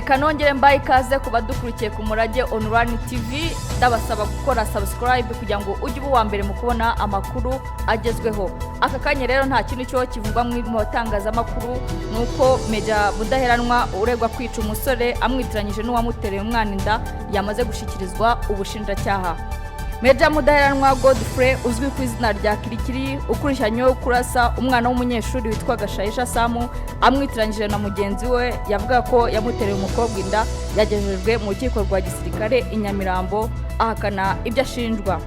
reka nongere mbaye ikaze ku badukurikiye ku Murage Online TV ndabasaba gukora subscribe kugira ngo ujye uwa mbere mu kubona amakuru agezweho. Aka kanya rero nta kintu cyo kivugwa mu batangazamakuru nuko Meja Mudaheranwa uregwa kwica umusore amwitiranyije n'uwamutereye umwana inda yamaze gushikirizwa ubushinjacyaha. Meja Mudaheranwa Godfrey uzwi ku izina rya Kirikiri ukurishanyweho kurasa umwana w'umunyeshuri witwa Gashayisha Samu amwitiranyije na mugenzi we yavuga ko yamutereye umukobwa inda yagejejwe mu rukiko rwa gisirikare i Nyamirambo ahakana ibyo ashinjwa.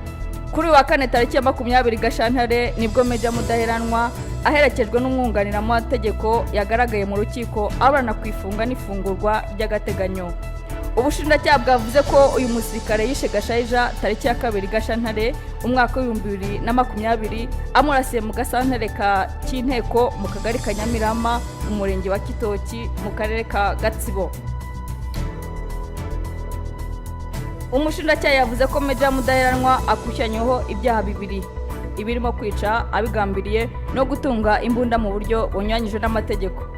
Kuri wa kane tariki ya 20 Gashantare nibwo Meja Mudaheranwa aherekejwe n'umwunganira mu mategeko yagaragaye mu rukiko abana kwifunga n'ifungurwa ry'agateganyo. Ubushinjacyaha bwavuze ko uyu musirikare yishe Gashayija tariki ya 2 Gashantare umwaka wa 2020 amurasiye mu gasantare ka Cyinteko mu kagari ka Nyamirama mu murenge wa Kitoki mu karere ka Gatsibo. Umushinjacyaha yavuze ko Meja Mudaheranwa akushanyeho ibyaha bibiri ibirimo kwica abigambiriye no gutunga imbunda mu buryo bunyuranyije n'amategeko.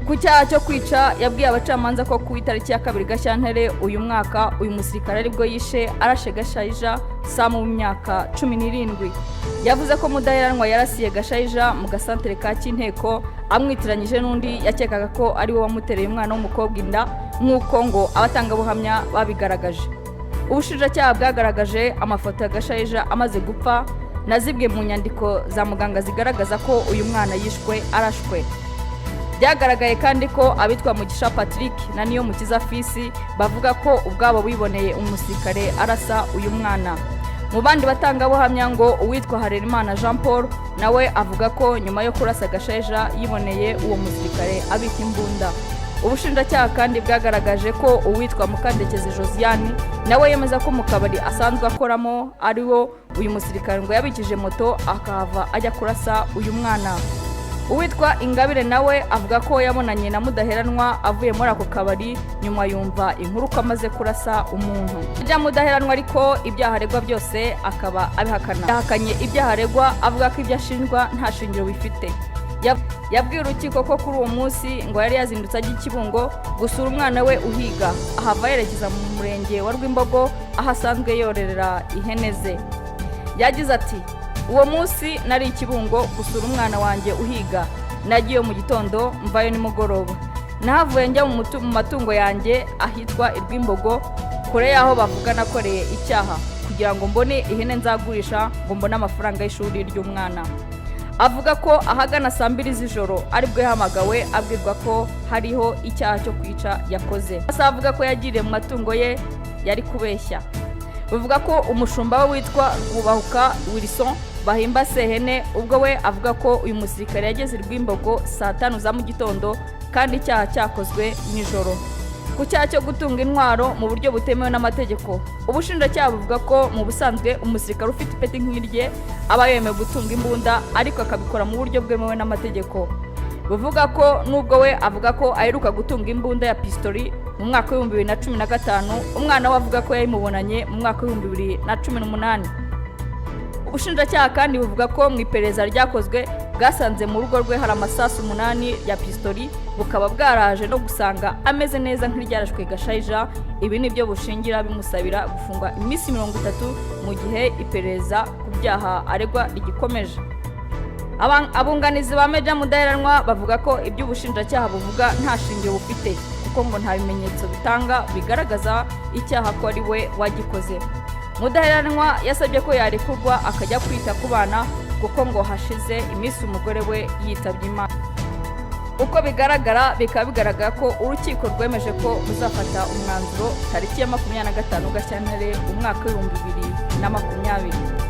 Ku cyaha cyo kwica yabwiye abacamanza ko ku itariki ya 2 Gashantare uyu mwaka uyu musirikare aribwo yishe arashe Gashayija Samu mu myaka 17. Yavuze ko Mudaheranwa yarasiye Gashayija mu gasantere ka Cyinteko amwitiranyije n'undi yakekaga ko ari we wamutereye umwana w'umukobwa inda nk'uko ngo abatangabuhamya babigaragaje. Ubushinjacyaha bwagaragaje amafoto ya Gashayija amaze gupfa nazibwe mu nyandiko za muganga zigaragaza ko uyu mwana yishwe arashwe. Byagaragaye kandi ko abitwa Mugisha Patrick na Niyomukiza Fisi bavuga ko ubwabo biboneye umusirikare arasa uyu mwana. Mu bandi batangabuhamya ngo uwitwa Harerimana Jean Paul nawe avuga ko nyuma yo kurasa Gashayija yiboneye uwo musirikare abika imbunda. Ubushinjacyaha kandi bwagaragaje ko uwitwa Mukandekezi Josiane nawe yemeza ko mu kabari asanzwe akoramo ariwo uyu musirikare ngo yabikije moto akahava ajya kurasa uyu mwana. Uwitwa Ingabire nawe avuga ko yabonanye na Mudaheranwa avuye muri ako kabari nyuma yumva inkuru ko amaze kurasa umuntu. Meja Mudaheranwa ariko ibyaha aregwa byose akaba abihakana. Yahakanye ibyaha aregwa avuga ko ibyo ashinjwa nta shingiro bifite. Yabwiye urukiko ko kuri uwo munsi ngo yari yazindutse ajya Kibungo gusura umwana we uhiga ahava yerekeza mu murenge wa Rwimbogo aho asanzwe yorerera ihene ze. Yagize ati uwo munsi nari Kibungo gusura umwana wanjye uhiga nagiye mu gitondo mvayo nimugoroba nahavuye njya mu matungo yanjye ahitwa Irwimbogo kure yaho bavuga nakoreye icyaha kugira ngo mbone ihene nzagurisha ngo mbone amafaranga y'ishuri ry'umwana. Avuga ko ahagana saa 2 z'ijoro aribwo yahamagawe abwirwa ko hariho icyaha cyo kwica yakoze. Avuga ko yagiriye mu matungo ye yari kubeshya. Bavuga ko umushumba we witwa Rwubahuka Wilson Bahimba Sehene ubwo we avuga ko uyu musirikare yageze Rwimbogo saa 5 za mu gitondo kandi icyaha cyakozwe nijoro. Ku cyaha cyo gutunga intwaro mu buryo butemewe n'amategeko ubushinjacyaha buvuga ko mu busanzwe umusirikare ufite ipeti nk'irye aba yemewe gutunga imbunda ariko akabikora mu buryo bwemewe n'amategeko. Buvuga ko nubwo we avuga ko aheruka gutunga imbunda ya pistoli mu mwaka wa 2015 umwana we avuga ko yayimubonanye mu mwaka wa 2018. Ubushinjacyaha kandi buvuga ko mu iperereza ryakozwe bwasanze mu rugo rwe hari amasasu 8 ya pistoli bukaba bwaraje no gusanga ameze neza nk'iryarashwe Gashayija. Ibi nibyo bushingira bimusabira gufungwa iminsi 30 mu gihe iperereza ku byaha aregwa rigikomeje. Abunganizi ba Meja Mudaheranwa bavuga ko ibyo ubushinjacyaha buvuga nta shingiro bufite kuko ngo nta bimenyetso bitanga bigaragaza icyaha ko ari we wagikoze. Mudaheranwa yasabye ko yarekurwa akajya kwita ku bana kuko ngo hashize iminsi umugore we yitabye Imana. Uko bigaragara bikaba bigaragara ko urukiko rwemeje ko ruzafata umwanzuro tariki ya 25 Gashantare umwaka wa 2020.